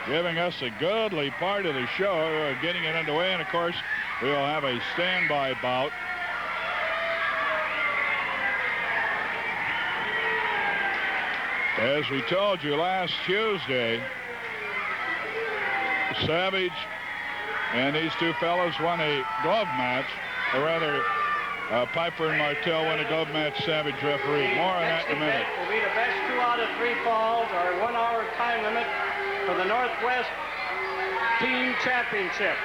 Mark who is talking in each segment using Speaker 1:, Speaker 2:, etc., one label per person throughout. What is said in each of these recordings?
Speaker 1: giving us a goodly part of the show, getting it underway. And, of course, we'll have a standby bout. As we told you last Tuesday, Savage and these two fellows won a glove match, or rather, Piper and Martel won a glove match. Savage referee. More on that in a minute.
Speaker 2: Next event will be the best 2 out of 3 falls, our 1-hour time limit for the Northwest Team Championship.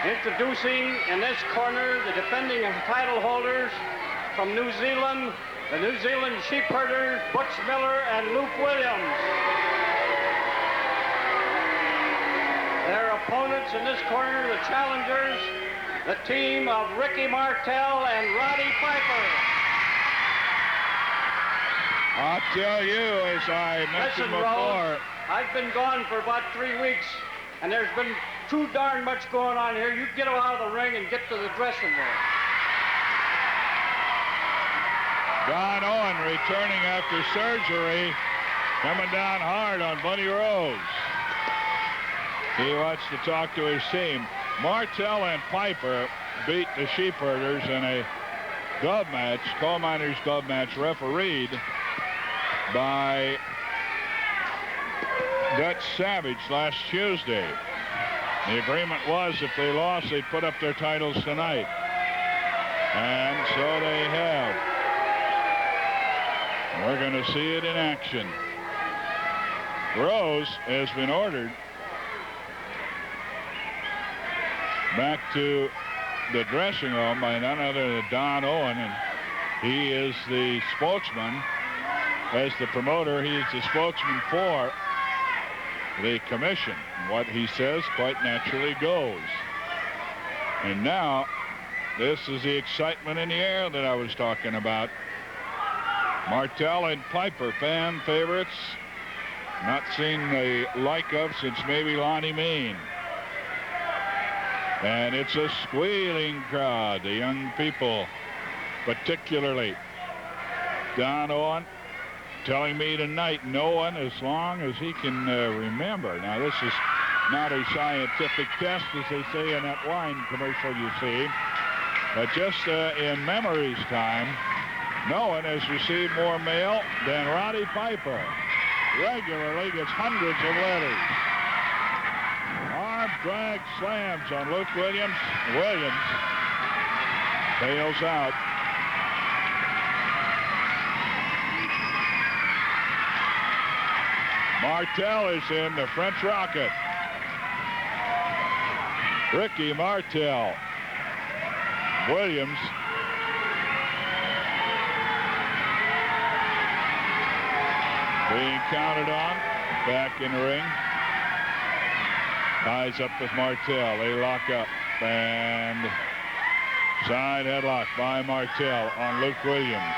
Speaker 2: Introducing in this corner the defending title holders from New Zealand, the New Zealand Sheepherders, Butch Miller and Luke Williams. Their opponents in this corner, the challengers, the team of Ricky Martel and Roddy Piper.
Speaker 1: I'll tell you, as I mentioned before,
Speaker 2: Rose, I've been gone for about 3 weeks, and there's been too darn much going on here. You get out of the ring and get to the dressing room.
Speaker 1: Don Owen returning after surgery, coming down hard on Bunny Rose. He wants to talk to his team. Martel and Piper beat the Sheepherders in a glove match, coal miners glove match, refereed by Dutch Savage last Tuesday. The agreement was if they lost, they'd put up their titles tonight. And so they have. We're going to see it in action. Rose has been ordered back to the dressing room by none other than Don Owen, and he is the spokesman. As the promoter, he is the spokesman for the commission. What he says quite naturally goes. And now, this is the excitement in the air that I was talking about. Martel and Piper, fan favorites, not seen the like of since maybe Lonnie Main. And it's a squealing crowd, the young people, particularly. Don Owen telling me tonight, no one as long as he can remember. Now, this is not a scientific test, as they say in that wine commercial you see, but just in memory's time, no one has received more mail than Roddy Piper. Regularly gets hundreds of letters. Arm drag slams on Luke Williams. Williams bails out. Martel is in the French Rocket. Ricky Martel. Williams. Being counted on. Back in the ring. Ties up with Martel. They lock up. And side headlock by Martel on Luke Williams.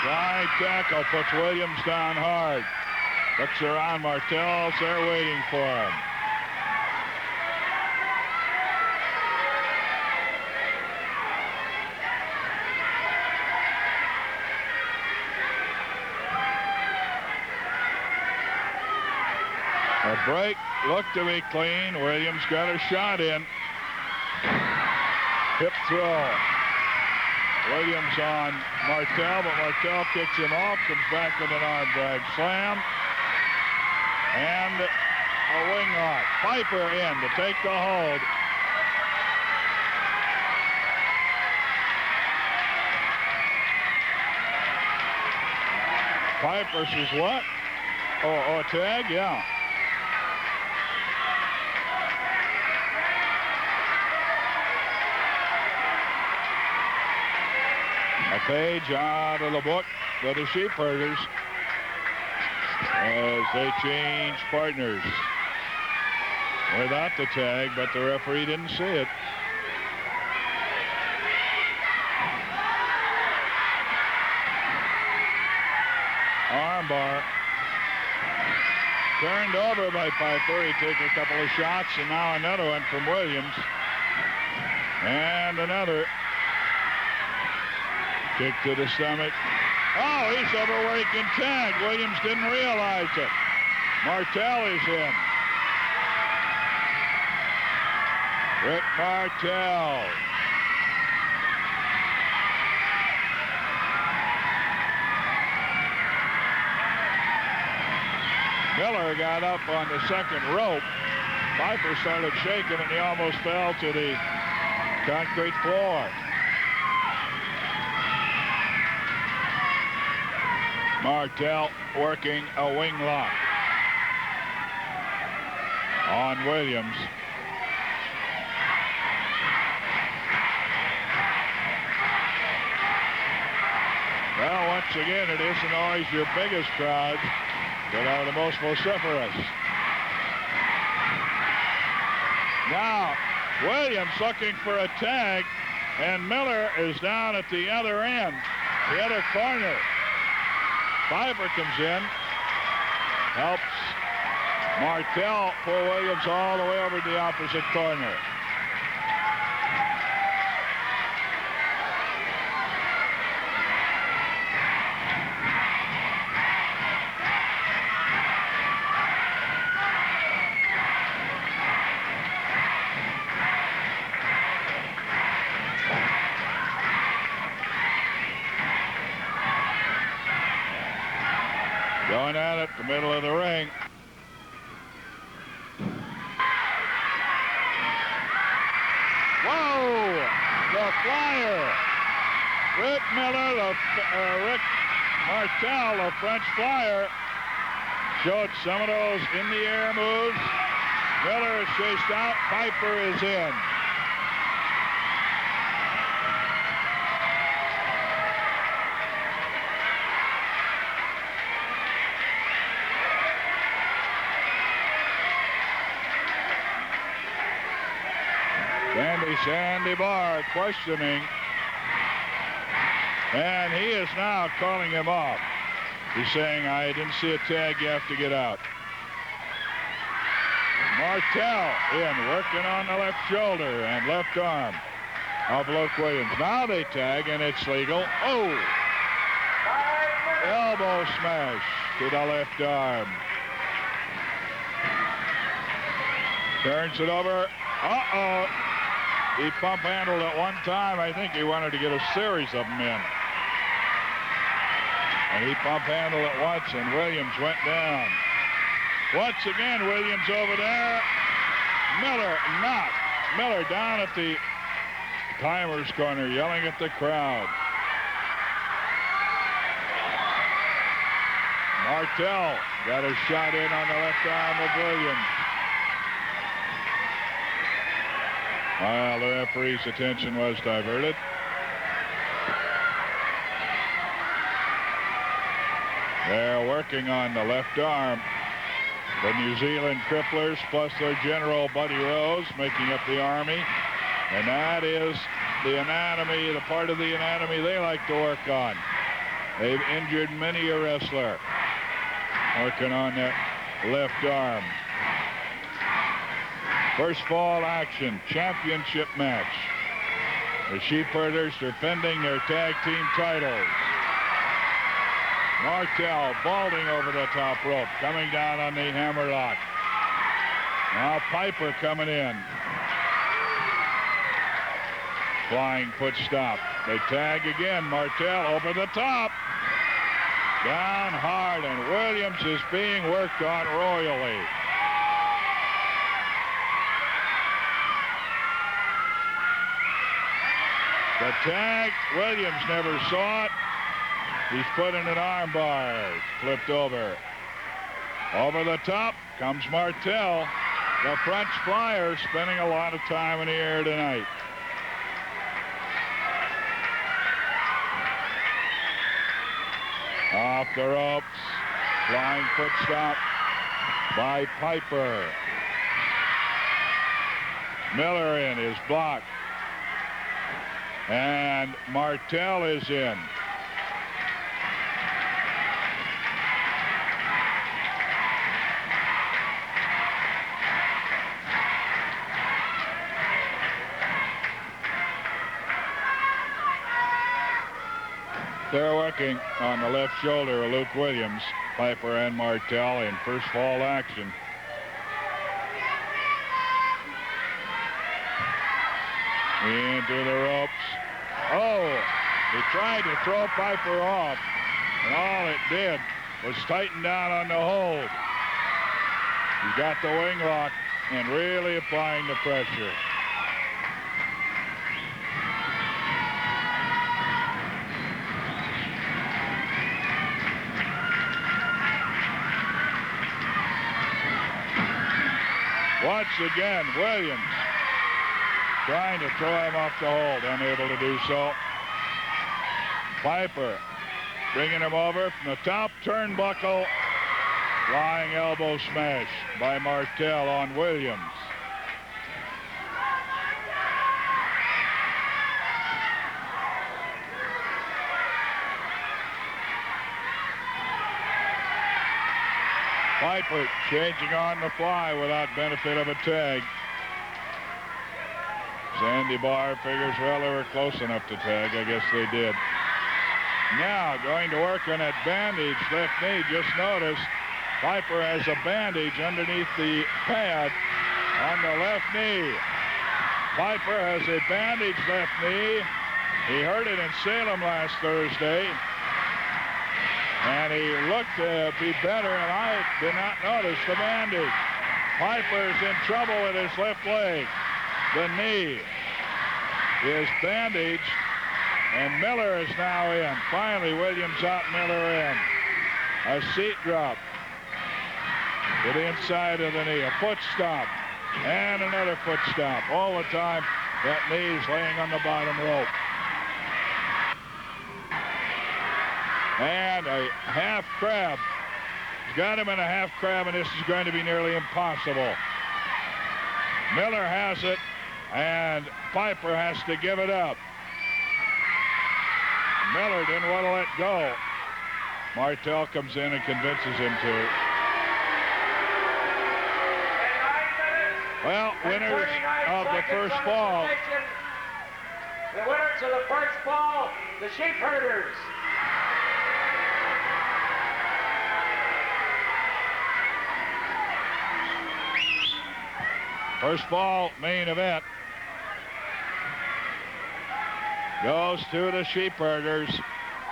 Speaker 1: Side tackle puts Williams down hard. Looks around. Martel's there waiting for him. A break looked to be clean. Williams got a shot in. Hip throw. Williams on Martel, but Martel kicks him off, comes back with an arm drag slam. And a wing lock. Piper in to take the hold. Piper says what? Oh, a tag? Yeah. A page out of the book for the Sheepherders as they change partners. Without the tag, but the referee didn't see it. Armbar. Turned over by Piper. He took a couple of shots, and now another one from Williams. And another. Kick to the stomach. Oh, he's over where he can tag. Williams didn't realize it. Martel is in. Rick Martel. Miller got up on the second rope. Piper started shaking and he almost fell to the concrete floor. Martel working a wing lock on Williams. Well, once again, it isn't always your biggest crowds that are the most vociferous. Now, Williams looking for a tag, and Miller is down at the other end, the other corner. Piper comes in, helps Martel pull Williams all the way over to the opposite corner. Going at it, the middle of the ring. Whoa! The flyer. Rick Miller, Rick Martel, the French flyer, showed some of those in the air moves. Miller is chased out. Piper is in. Sandy Barr questioning, and he is now calling him off. He's saying, I didn't see a tag, you have to get out. Martel in, working on the left shoulder and left arm of Luke Williams. Now they tag, and it's legal. Oh! Elbow smash to the left arm. Turns it over. Uh-oh. He pump handled at one time. I think he wanted to get a series of them in. And he pump handled it once, and Williams went down. Once again, Williams over there. Miller knocked. Miller down at the timer's corner, yelling at the crowd. Martel got a shot in on the left arm of Williams. Well, the referee's attention was diverted. They're working on the left arm. The New Zealand Cripplers plus their general Buddy Rose making up the Army. And that is the anatomy, the part of the anatomy they like to work on. They've injured many a wrestler working on that left arm. First fall action, championship match. The Sheepherders defending their tag team titles. Martel vaulting over the top rope, coming down on the hammerlock. Now Piper coming in. Flying foot stop. They tag again, Martel over the top. Down hard, and Williams is being worked on royally. The tag, Williams never saw it. He's put in an arm bar, flipped over. Over the top comes Martel. The French flyer spending a lot of time in the air tonight. Off the ropes, flying foot stop by Piper. Miller in is blocked. And Martel is in. They're working on the left shoulder of Luke Williams, Piper and Martel in first fall action. Into the ropes. Oh, he tried to throw Piper off, and all it did was tighten down on the hold. He got the wing lock and really applying the pressure. Once again, Williams trying to throw him off the hold, unable to do so. Piper bringing him over from the top turnbuckle. Flying elbow smash by Martel on Williams. Piper changing on the fly without benefit of a tag. Sandy Barr figures, well, they were close enough to tag. I guess they did. Now going to work on that bandage left knee. Just noticed Piper has a bandage underneath the pad on the left knee. Piper has a bandaged left knee. He hurt it in Salem last Thursday. And he looked to be better, and I did not notice the bandage. Piper's in trouble with his left leg. The knee is bandaged, and Miller is now in. Finally, Williams out, Miller in. A seat drop to the inside of the knee, a foot stomp, and another foot stomp. All the time, that knee's laying on the bottom rope. And a half crab. He's got him in a half crab, and this is going to be nearly impossible. Miller has it, and Piper has to give it up. Miller didn't want to let go. Martel comes in and convinces him to. Well, winners of the first fall.
Speaker 2: The winners of the first fall, the Sheepherders.
Speaker 1: First fall main event goes to the Sheepherders.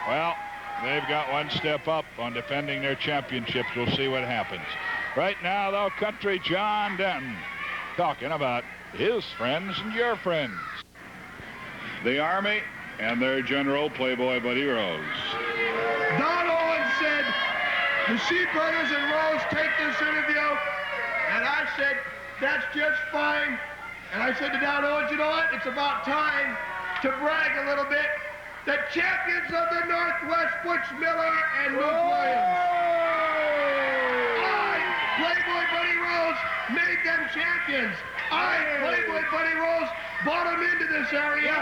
Speaker 1: Well, they've got one step up on defending their championships. We'll see what happens. Right now, though, Country John Denton talking about his friends and your friends. The Army and their General Playboy Buddy Rose.
Speaker 3: Don Owen said, the Sheepherders and Rose take this interview, and I said, that's just fine. And I said to Don Owens, you know what? It's about time to brag a little bit. The champions of the Northwest, Butch Miller and Luke Williams. I, Playboy Buddy Rose, made them champions. I, Playboy Buddy Rose, brought them into this area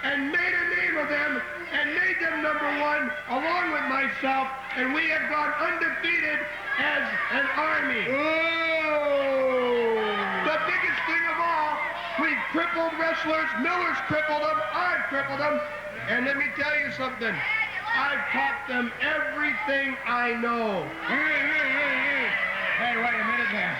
Speaker 3: and made a name of them and made them #1 along with myself. And we have gone undefeated as an Army. The biggest thing of all, we've crippled wrestlers. Miller's crippled them. I've crippled them. And let me tell you something. I've taught them everything I know.
Speaker 4: Hey, wait a minute now.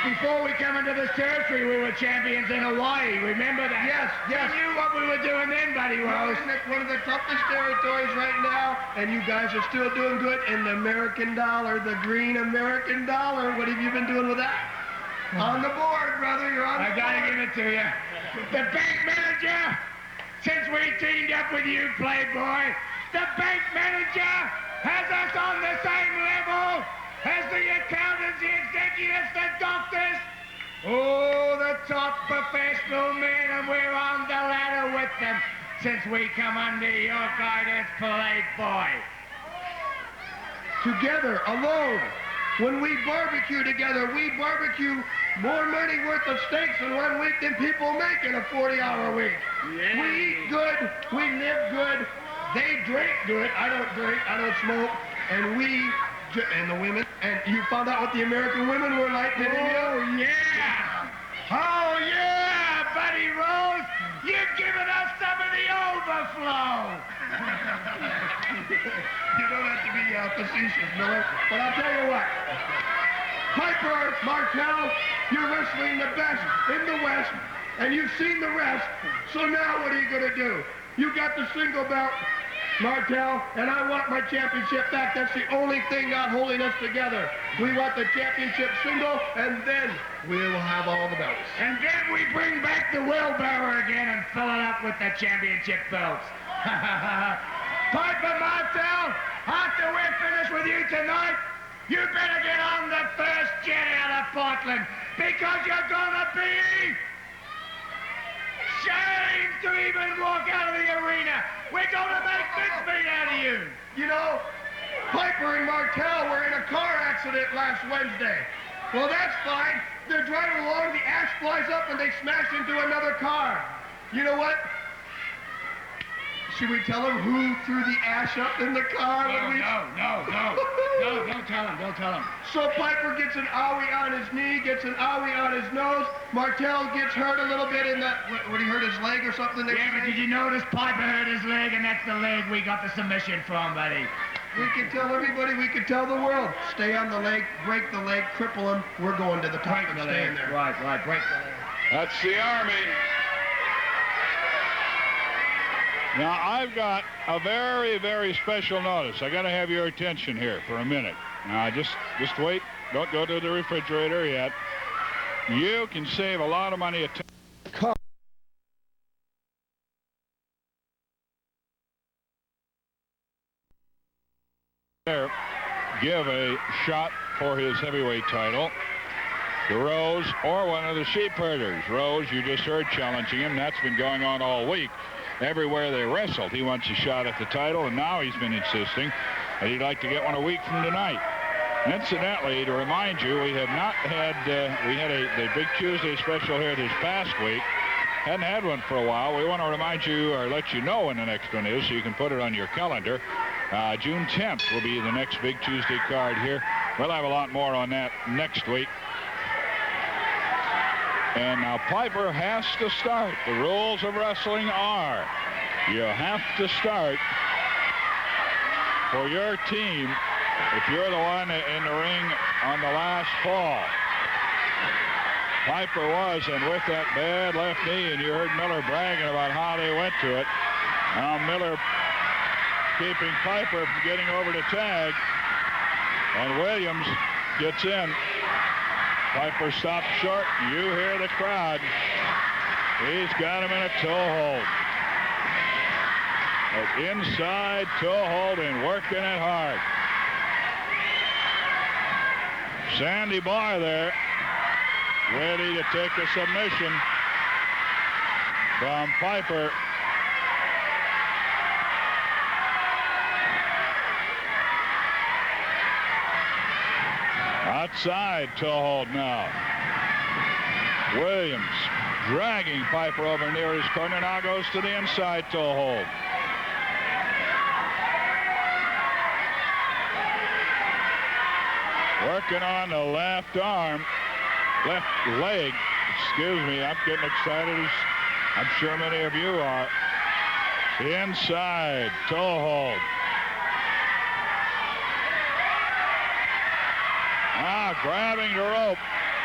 Speaker 4: Before we come into this territory, we were champions in Hawaii. Remember that?
Speaker 3: Yes.
Speaker 4: We knew what we were doing then, Buddy Rose.
Speaker 3: Isn't it one of the toughest territories right now? And you guys are still doing good. And the American dollar, the green American dollar, what have you been doing with that? On the board, brother. You're on the board.
Speaker 4: I gotta give it to you. The bank manager, since we teamed up with you, Playboy, the bank manager has us on the same level as the accountants, the executives, the doctors. Oh, the top professional men, and we're on the ladder with them since we come under your guidance, Playboy.
Speaker 3: Together, alone. When we barbecue together, we barbecue more money worth of steaks in 1 week than people make in a 40-hour week.
Speaker 4: Yeah.
Speaker 3: We eat good, we live good, they drink good. I don't drink, I don't smoke, and the women, and you found out what the American women were like, didn't you?
Speaker 4: Oh, yeah! Oh, yeah, Buddy Rose! You've given us some of the overflow!
Speaker 3: You don't have to be facetious, Miller. But I'll tell you what. Piper, Martel, you're wrestling the best in the West, and you've seen the rest. So now what are you going to do? You got the single belt, Martel, and I want my championship back. That's the only thing not holding us together. We want the championship single, and then we will have all the belts.
Speaker 4: And then we bring back the wheelbarrow again and fill it up with the championship belts. Piper, Martel, after we're finished with you tonight, you better get on the first jet out of Portland, because you're gonna be shamed to even walk out of the arena. We're gonna make mincemeat out of you.
Speaker 3: You know, Piper and Martel were in a car accident last Wednesday. Well, that's fine. They're driving along, the ash flies up, and they smash into another car. You know what? Should we tell them who threw the ash up in the car?
Speaker 4: No, don't tell him.
Speaker 3: So Piper gets an owie on his knee, gets an owie on his nose. Martel gets hurt a little bit in that, what he hurt his leg or something?
Speaker 4: Yeah, but did you notice Piper hurt his leg, and that's the leg we got the submission from, buddy.
Speaker 3: We can tell everybody, we can tell the world. Stay on the leg, break the leg, cripple him. We're going to the top and staying there.
Speaker 4: Right, break the leg.
Speaker 1: That's the Army. Now, I've got a very, very special notice. I got to have your attention here for a minute. Now, just wait. Don't go to the refrigerator yet. You can save a lot of money at give a shot for his heavyweight title to Rose or one of the Sheepherders. Rose, you just heard, challenging him. That's been going on all week. Everywhere they wrestled, he wants a shot at the title, and now he's been insisting that he'd like to get one a week from tonight. Incidentally, to remind you, we have not had, we had the Big Tuesday special here this past week. Hadn't had one for a while. We want to remind you, or let you know when the next one is, so you can put it on your calendar. June 10th will be the next Big Tuesday card here. We'll have a lot more on that next week. And now Piper has to start. The rules of wrestling are you have to start for your team if you're the one in the ring on the last fall. Piper was, and with that bad left knee, and you heard Miller bragging about how they went to it. Now Miller keeping Piper from getting over to tag, and Williams gets in. Piper stopped short. You hear the crowd. He's got him in a toe hold. But inside toe hold and working it hard. Sandy Barr there, ready to take a submission from Piper. Outside toe hold now. Williams dragging Piper over near his corner. Now goes to the inside toe hold. Working on the left arm, left leg. Excuse me, I'm getting excited, as I'm sure many of you are. The inside toe hold. Now grabbing the rope,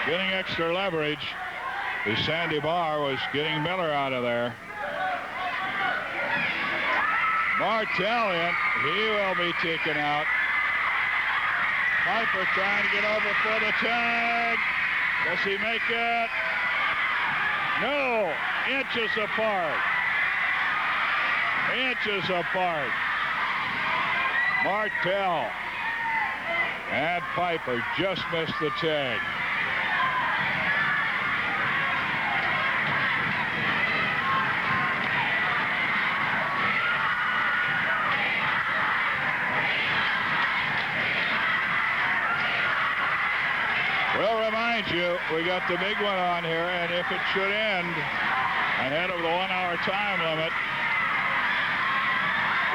Speaker 1: getting extra leverage. As Sandy Barr was getting Miller out of there. Martel in. He will be taken out. Piper trying to get over for the tag. Does he make it? No. Inches apart. Inches apart. Martel and Piper just missed the tag. We'll remind you, we got the big one on here, and if it should end ahead of the 1 hour time limit,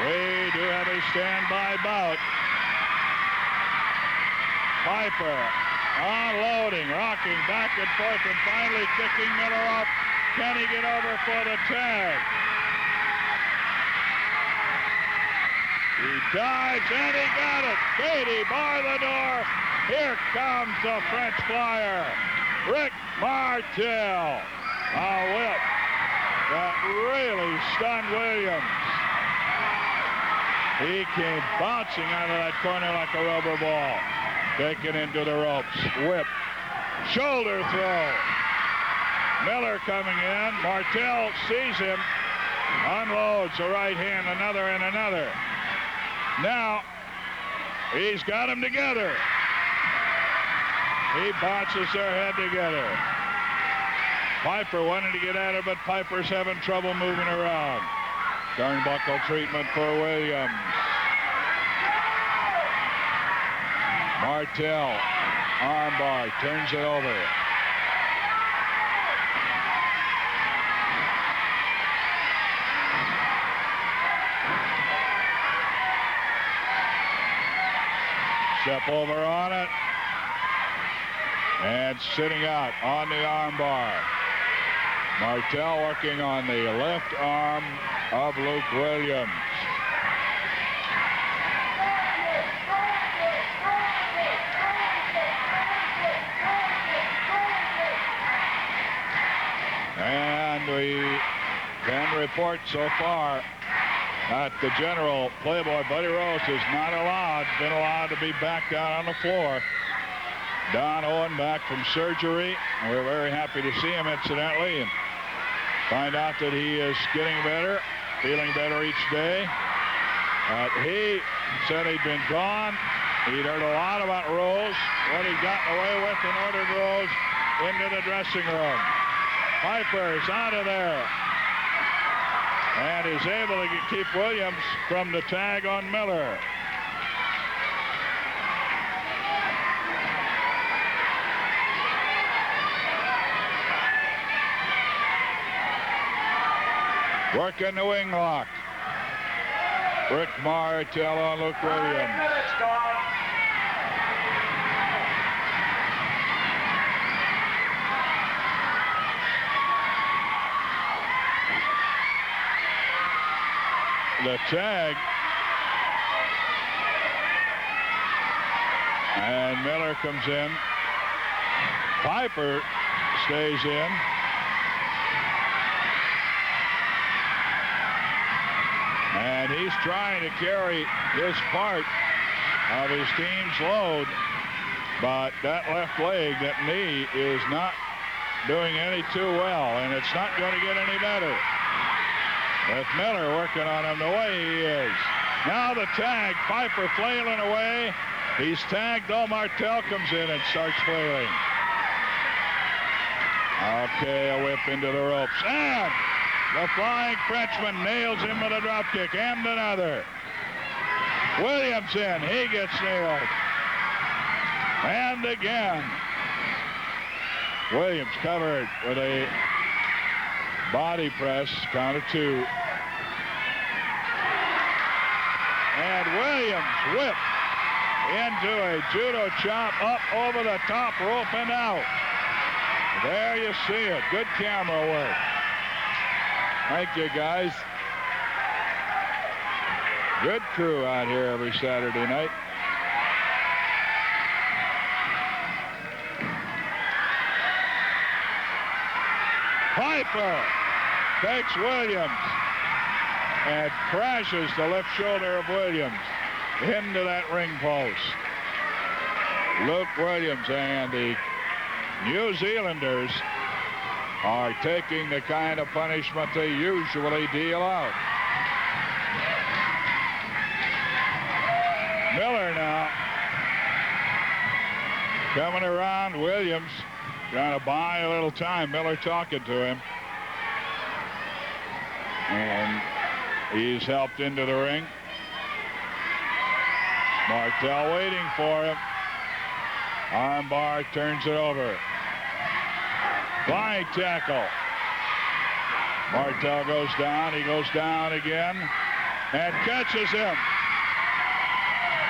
Speaker 1: we do have a standby bout. Piper unloading, rocking back and forth, and finally kicking Miller off. Can he get over for the tag? He dives, and he got it. Katie, bar the door. Here comes the French flyer, Rick Martel. A whip that really stunned Williams. He came bouncing out of that corner like a rubber ball. Taken into the ropes. Whip. Shoulder throw. Miller coming in. Martel sees him. Unloads a right hand, another and another. Now, he's got them together. He bounces their head together. Piper wanted to get at it, but Piper's having trouble moving around. Turnbuckle treatment for Williams. Martel, armbar, turns it over. Step over on it. And sitting out on the armbar. Martel working on the left arm of Luke Williams. And we can report so far that the general, Playboy Buddy Rose, is not been allowed to be back down on the floor. Don Owen back from surgery. We're very happy to see him, incidentally, and find out that he is getting better, feeling better each day. He said he'd been gone. He'd heard a lot about Rose, what he'd gotten away with, and ordered Rose into the dressing room. Piper is out of there and is able to keep Williams from the tag on Miller. Working the wing lock. Rick Martel on Luke Williams. The tag. And Miller comes in. Piper stays in. And he's trying to carry his part of his team's load, but that left leg, that knee, is not doing any too well, and it's not going to get any better. With Miller working on him the way he is. Now the tag, Piper flailing away. He's tagged, though. Martel comes in and starts flailing. Okay, a whip into the ropes. And the flying Frenchman nails him with a drop kick, and another. Williams in, he gets nailed. And again. Williams covered with a body press, count of two. And Williams whipped into a judo chop up over the top rope and out. There you see it, good camera work. Thank you, guys. Good crew out here every Saturday night. Piper takes Williams and crashes the left shoulder of Williams into that ring post. Luke Williams and the New Zealanders are taking the kind of punishment they usually deal out. Miller now coming around. Williams trying to buy a little time. Miller talking to him. And he's helped into the ring. Martel waiting for him. Armbar turns it over. Flying tackle. Martel goes down. He goes down again and catches him.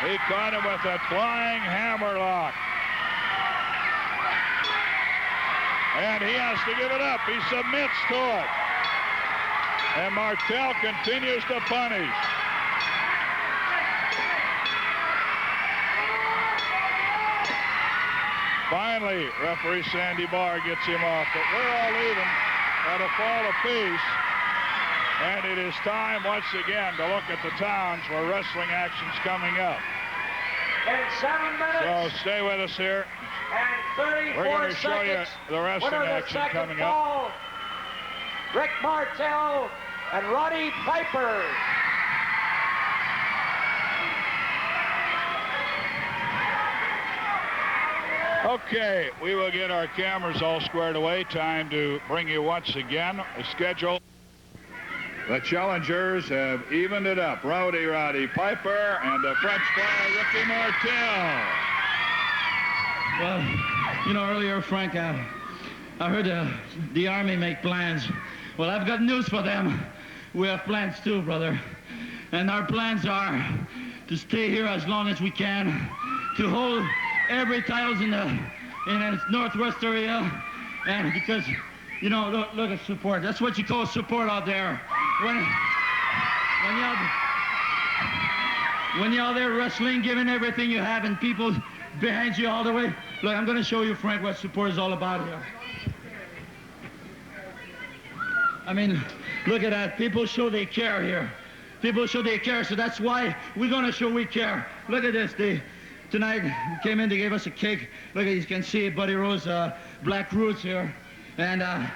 Speaker 1: He caught him with that flying hammerlock. And he has to give it up. He submits to it. And Martel continues to punish. Finally, referee Sandy Barr gets him off, but we're all even at a fall apiece. And it is time once again to look at the towns where wrestling action's coming up.
Speaker 2: In 7 minutes.
Speaker 1: So stay with us here.
Speaker 2: And 34
Speaker 1: We're going to show you
Speaker 2: seconds.
Speaker 1: the wrestling action coming up.
Speaker 2: Rick Martel and Roddy Piper.
Speaker 1: Okay, we will get our cameras all squared away. Time to bring you once again a schedule. The challengers have evened it up. Roddy Piper and the French player Ricky Martel.
Speaker 5: Well, you know, earlier, Frank, I heard the Army make plans. Well, I've got news for them. We have plans too, brother. And our plans are to stay here as long as we can, to hold every titles in the northwest area, and because, you know, look at support. That's what you call support out there. When you're out there wrestling, giving everything you have, and people behind you all the way. Look, I'm going to show you, Frank, what support is all about here. I mean, look at that. People show they care here. People show they care, so that's why we're going to show we care. Look at this. Tonight, we came in, they gave us a cake. Look, you can see Buddy Rose, Black Roots here. And, I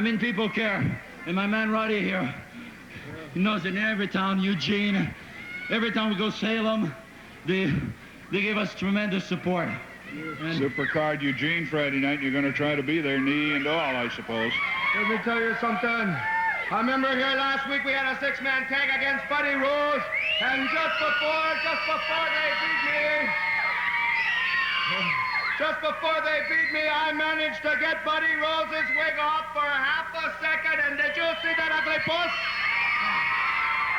Speaker 5: mean, people care. And my man Roddy here, he knows in every town, Eugene, every time we go Salem, they give us tremendous support. And
Speaker 1: Supercard Eugene Friday night. You're going to try to be there, knee and all, I suppose.
Speaker 3: Let me tell you something. I remember here last week we had a 6-man tag against Buddy Rose, and just before they beat me, I managed to get Buddy Rose's wig off for half a second, and did you see that ugly puss?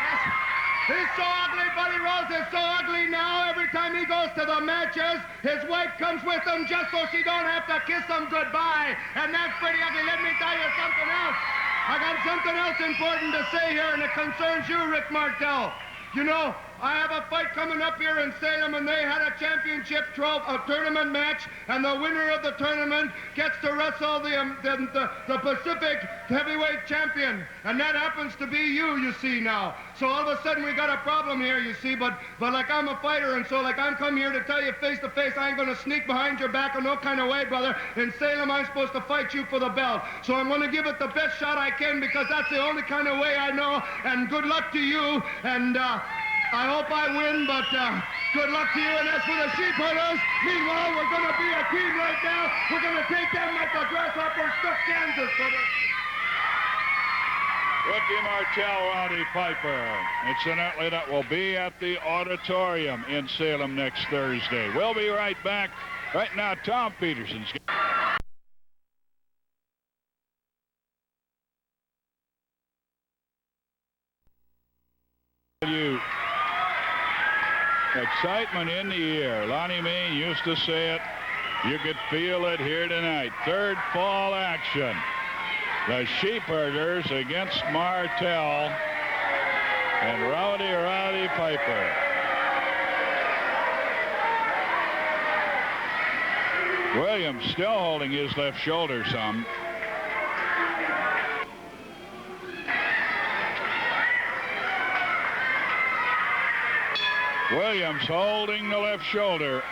Speaker 3: Yes. He's so ugly, Buddy Rose is so ugly now, every time he goes to the matches, his wife comes with him just so she don't have to kiss him goodbye, and that's pretty ugly. Let me tell you something else. I got something else important to say here, and it concerns you, Rick Martel. You know, I have a fight coming up here in Salem, and they had a championship tournament match, and the winner of the tournament gets to wrestle the Pacific heavyweight champion, and that happens to be you see now. So all of a sudden we got a problem here, you see, but like I'm a fighter, and so like I'm come here to tell you face to face, I ain't gonna sneak behind your back in no kind of way, brother. In Salem, I'm supposed to fight you for the belt, so I'm gonna give it the best shot I can, because that's the only kind of way I know, and good luck to you, and I hope I win, but good luck to you. And as for the Sheepherders, meanwhile, we're going to be a team right now. We're going to take them like the grasshoppers took Kansas.
Speaker 1: Ricky Martel, Roddy Piper. Incidentally, that will be at the auditorium in Salem next Thursday. We'll be right back. Right now, Tom Peterson's you. Excitement in the air. Lonnie Main used to say it. You could feel it here tonight. Third fall action. The Sheepherders against Martel and Roddy Piper. Williams still holding his left shoulder some. Williams holding the left shoulder.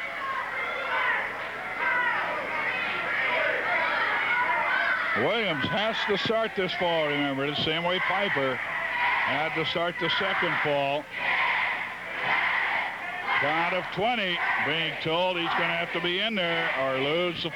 Speaker 1: Williams has to start this fall, remember, the same way Piper had to start the second fall. Count of 20, being told he's going to have to be in there or lose the